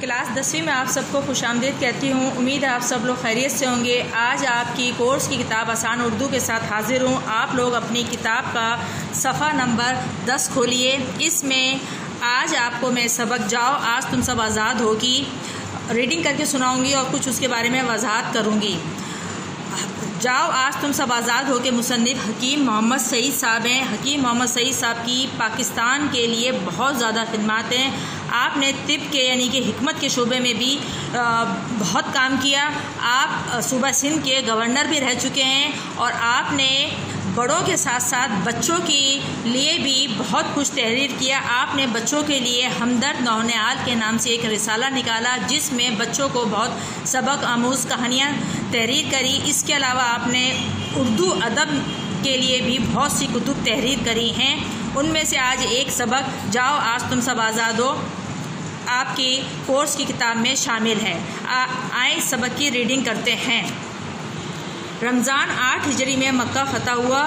Class 10ویں میں آپ سب کو خوش آمدید کہتی ہوں۔ امید ہے آپ سب لوگ خیریت سے ہوں گے۔ آج آپ کی کورس کی کتاب آسان اردو کے ساتھ حاضر ہوں۔ آپ لوگ اپنی کتاب کا صفحہ نمبر 10 کھولیے۔ اس میں آج آپ کو میں سبق جاؤ آج تم سب آزاد ہو کی ریڈنگ کر کے سناؤں گی اور کچھ اس کے بارے میں وضاحت کروں گی۔ جاؤ آج تم سب آزاد ہو کے مصنف حکیم محمد سعید صاحب ہیں۔ حکیم محمد سعید صاحب کی پاکستان کے لیے بہت زیادہ خدمات ہیں۔ آپ نے طب کے یعنی کہ حکمت کے شعبے میں بھی بہت کام کیا۔ آپ صوبہ سندھ کے گورنر بھی رہ چکے ہیں اور آپ نے بڑوں کے ساتھ ساتھ بچوں کے لیے بھی بہت کچھ تحریر کیا۔ آپ نے بچوں کے لیے ہمدرد نونہال کے نام سے ایک رسالہ نکالا جس میں بچوں کو بہت سبق آموز کہانیاں تحریر کری۔ اس کے علاوہ آپ نے اردو ادب کے لیے بھی بہت سی کتب تحریر کری ہیں۔ ان میں سے آج ایک سبق جاؤ آج تم سب آزاد ہو آپ کی کورس کی کتاب میں شامل ہے۔ آئیں سبق کی ریڈنگ کرتے ہیں۔ رمضان 8 ہجری میں مکہ فتح ہوا۔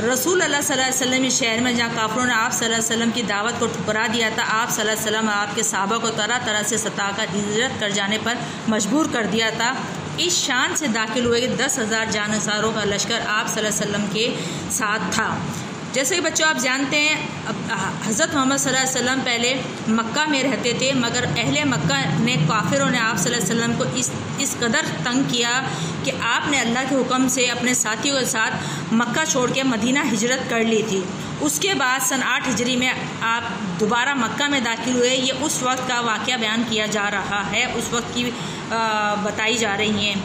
رسول اللہ صلی اللہ علیہ وسلم اس شہر میں جہاں کافروں نے آپ صلی اللہ علیہ وسلم کی دعوت کو ٹھکرا دیا تھا، آپ صلی اللہ علیہ وسلم آپ کے صحابہ کو طرح طرح سے ستا کر ہجرت کر جانے پر مجبور کر دیا تھا۔ اس شان سے داخل ہوئے کہ 10,000 جانصاروں کا لشکر آپ صلی اللہ علیہ وسلم کے ساتھ تھا۔ جیسے کہ بچوں آپ جانتے ہیں حضرت محمد صلی اللہ علیہ وسلم پہلے مکہ میں رہتے تھے، مگر اہل مکہ نے کافروں نے آپ صلی اللہ علیہ وسلم کو اس قدر تنگ کیا کہ آپ نے اللہ کے حکم سے اپنے ساتھیوں کے ساتھ مکہ چھوڑ کے مدینہ ہجرت کر لی تھی۔ اس کے بعد سن 8 ہجری میں آپ دوبارہ مکہ میں داخل ہوئے۔ یہ اس وقت کا واقعہ بیان کیا جا رہا ہے، اس وقت کی بتائی جا رہی ہیں۔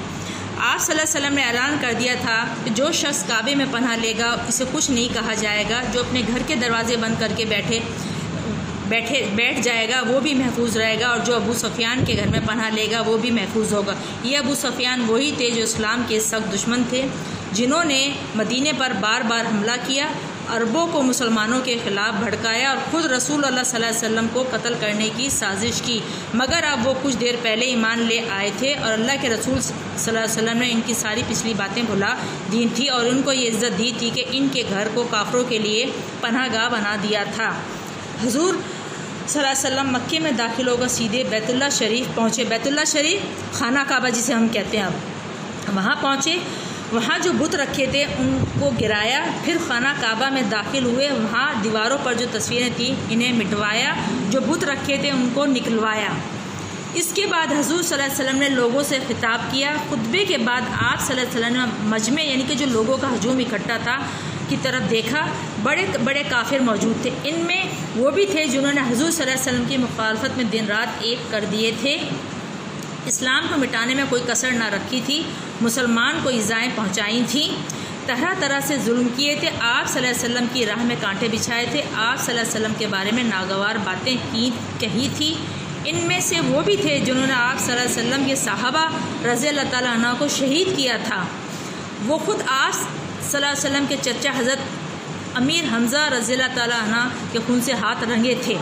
آپ صلی اللہ علیہ وسلم نے اعلان کر دیا تھا کہ جو شخص کعبے میں پناہ لے گا اسے کچھ نہیں کہا جائے گا، جو اپنے گھر کے دروازے بند کر کے بیٹھ جائے گا وہ بھی محفوظ رہے گا، اور جو ابو سفیان کے گھر میں پناہ لے گا وہ بھی محفوظ ہوگا۔ یہ ابو سفیان وہی تھے جو اسلام کے سخت دشمن تھے، جنہوں نے مدینے پر بار بار حملہ کیا، عربوں کو مسلمانوں کے خلاف بھڑکایا اور خود رسول اللہ صلی اللہ علیہ وسلم کو قتل کرنے کی سازش کی، مگر اب وہ کچھ دیر پہلے ایمان لے آئے تھے اور اللہ کے رسول صلی اللہ علیہ وسلم نے ان کی ساری پچھلی باتیں بھلا دی تھی اور ان کو یہ عزت دی تھی کہ ان کے گھر کو کافروں کے لیے پناہ گاہ بنا دیا تھا۔ حضور صلی اللہ علیہ وسلم مکے میں داخل ہو کر سیدھے بیت اللہ شریف پہنچے۔ بیت اللہ شریف خانہ کعبہ جسے ہم کہتے ہیں، اب وہاں پہنچے، وہاں جو بت رکھے تھے ان کو گرایا، پھر خانہ کعبہ میں داخل ہوئے، وہاں دیواروں پر جو تصویریں تھیں انہیں مٹوایا، جو بت رکھے تھے ان کو نکلوایا۔ اس کے بعد حضور صلی اللہ علیہ وسلم نے لوگوں سے خطاب کیا۔ خطبے کے بعد آپ صلی اللہ علیہ وسلم نے مجمع یعنی کہ جو لوگوں کا ہجوم اکٹھا تھا کی طرف دیکھا، بڑے بڑے کافر موجود تھے، ان میں وہ بھی تھے جنہوں نے حضور صلی اللہ علیہ وسلم کی مخالفت میں دن رات ایک کر دیے تھے، اسلام کو مٹانے میں کوئی کسر نہ رکھی تھی، مسلمان کو ایذائیں پہنچائی تھیں، طرح طرح سے ظلم کیے تھے، آپ صلی اللہ علیہ وسلم کی راہ میں کانٹے بچھائے تھے، آپ صلی اللہ علیہ وسلم کے بارے میں ناگوار باتیں کہی تھی۔ ان میں سے وہ بھی تھے جنہوں نے آپ صلی اللہ علیہ وسلم کے صحابہ رضی اللہ تعالیٰ عنہ کو شہید کیا تھا۔ وہ خود آپ صلی اللہ علیہ وسلم کے چچا حضرت امیر حمزہ رضی اللہ تعالیٰ عنہ کے خون سے ہاتھ رنگے تھے۔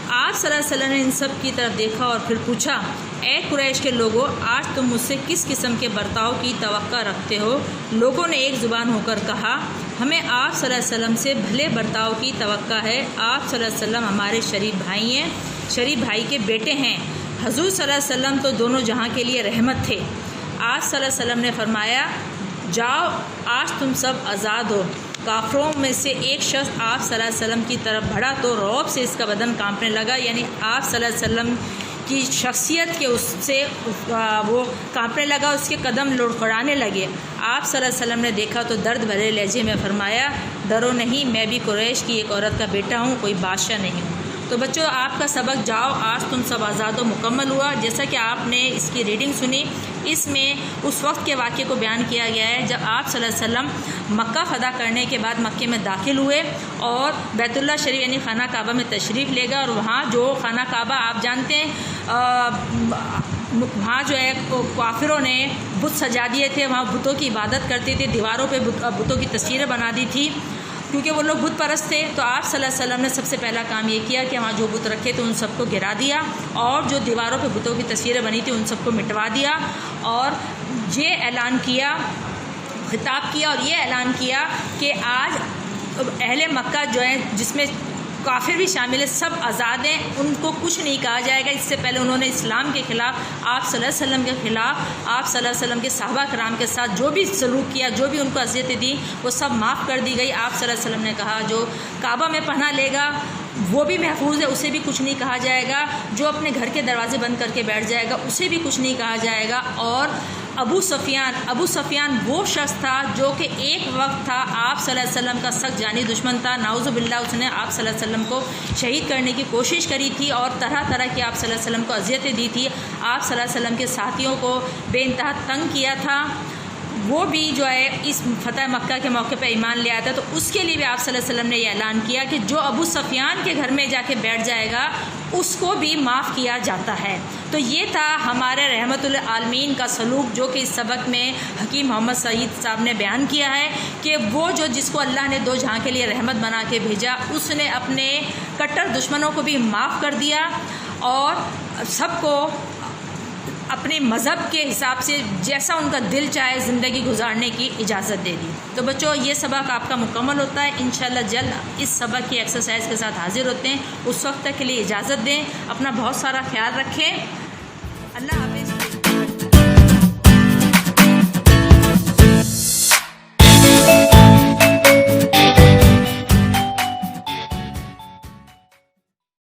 آپ صلی اللہ علیہ وسلم نے ان سب کی طرف دیکھا اور پھر پوچھا، اے قریش کے لوگوں، آج تم مجھ سے کس قسم کے برتاؤ کی توقع رکھتے ہو؟ لوگوں نے ایک زبان ہو کر کہا، ہمیں آپ صلی اللہ علیہ وسلم سے بھلے برتاؤ کی توقع ہے، آپ صلی اللہ علیہ وسلم ہمارے شریف بھائی ہیں، شریف بھائی کے بیٹے ہیں، حضور صلی اللہ علیہ وسلم تو دونوں جہاں کے لیے رحمت تھے۔ آپ صلی اللہ علیہ وسلم نے فرمایا، جاؤ آج تم سب آزاد ہو۔ کافروں میں سے ایک شخص آپ صلی اللہ علیہ وسلم کی طرف بڑھا تو رعب سے اس کا بدن کانپنے لگا، یعنی آپ صلی اللہ علیہ وسلم کی شخصیت کے اس سے وہ کانپنے لگا، اس کے قدم لڑکھڑانے لگے۔ آپ صلی اللہ علیہ وسلم نے دیکھا تو درد بھرے لہجے میں فرمایا، ڈرو نہیں، میں بھی قریش کی ایک عورت کا بیٹا ہوں، کوئی بادشاہ نہیں ہوں۔ تو بچوں آپ کا سبق جاؤ آج تم سب آزاد و مکمل ہوا۔ جیسا کہ آپ نے اس کی ریڈنگ سنی، اس میں اس وقت کے واقعے کو بیان کیا گیا ہے جب آپ صلی اللہ علیہ وسلم مکہ فتح کرنے کے بعد مکے میں داخل ہوئے اور بیت اللہ شریف یعنی خانہ کعبہ میں تشریف لے گئے، اور وہاں جو خانہ کعبہ آپ جانتے ہیں وہاں جو ہے کافروں نے بت سجا دیے تھے، وہاں بتوں کی عبادت کرتے تھے، دیواروں پہ بتوں کی تصویریں بنا دی تھی کیونکہ وہ لوگ بت پرست تھے۔ تو آپ صلی اللہ علیہ وسلم نے سب سے پہلا کام یہ کیا کہ وہاں جو بت رکھے تھے ان سب کو گرا دیا اور جو دیواروں پہ بتوں کی تصویریں بنی تھی ان سب کو مٹوا دیا، اور یہ اعلان کیا، خطاب کیا اور یہ اعلان کیا کہ آج اہل مکہ جو ہیں جس میں کافر بھی شامل ہے، سب آزاد ہیں، ان کو کچھ نہیں کہا جائے گا۔ اس سے پہلے انہوں نے اسلام کے خلاف، آپ صلی اللہ علیہ وسلم کے خلاف، آپ صلی اللہ علیہ وسلم کے صحابہ کرام کے ساتھ جو بھی سلوک کیا، جو بھی ان کو اذیتیں دیں، وہ سب معاف کر دی گئی۔ آپ صلی اللہ علیہ وسلم نے کہا جو کعبہ میں پناہ لے گا وہ بھی محفوظ ہے، اسے بھی کچھ نہیں کہا جائے گا۔ جو اپنے گھر کے دروازے بند کر کے بیٹھ جائے گا اسے بھی کچھ نہیں کہا جائے گا۔ اور ابو سفیان وہ شخص تھا جو کہ ایک وقت تھا آپ صلی اللہ علیہ وسلم کا سخت جانی دشمن تھا، نعوذ باللہ۔ اس نے آپ صلی اللہ علیہ وسلم کو شہید کرنے کی کوشش کری تھی اور طرح طرح کی آپ صلی اللہ علیہ وسلم کو اذیتیں دی تھی، آپ صلی اللہ علیہ وسلم کے ساتھیوں کو بے انتہا تنگ کیا تھا۔ وہ بھی جو ہے اس فتح مکہ کے موقع پہ ایمان لے آیا تھا، تو اس کے لیے بھی آپ صلی اللہ علیہ وسلم نے یہ اعلان کیا کہ جو ابو سفیان کے گھر میں جا کے بیٹھ جائے گا اس کو بھی معاف کیا جاتا ہے۔ تو یہ تھا ہمارے رحمت للعالمین کا سلوک، جو کہ اس سبق میں حکیم محمد سعید صاحب نے بیان کیا ہے کہ وہ جو جس کو اللہ نے دو جہاں کے لیے رحمت بنا کے بھیجا، اس نے اپنے کٹر دشمنوں کو بھی معاف کر دیا اور سب کو اپنے مذہب کے حساب سے جیسا ان کا دل چاہے زندگی گزارنے کی اجازت دے دی۔ تو بچوں یہ سبق آپ کا مکمل ہوتا ہے، انشاءاللہ جلد اس سبق کی ایکسرسائز کے ساتھ حاضر ہوتے ہیں۔ اس وقت تک کے لیے اجازت دیں، اپنا بہت سارا خیال رکھیں، اللہ حافظ۔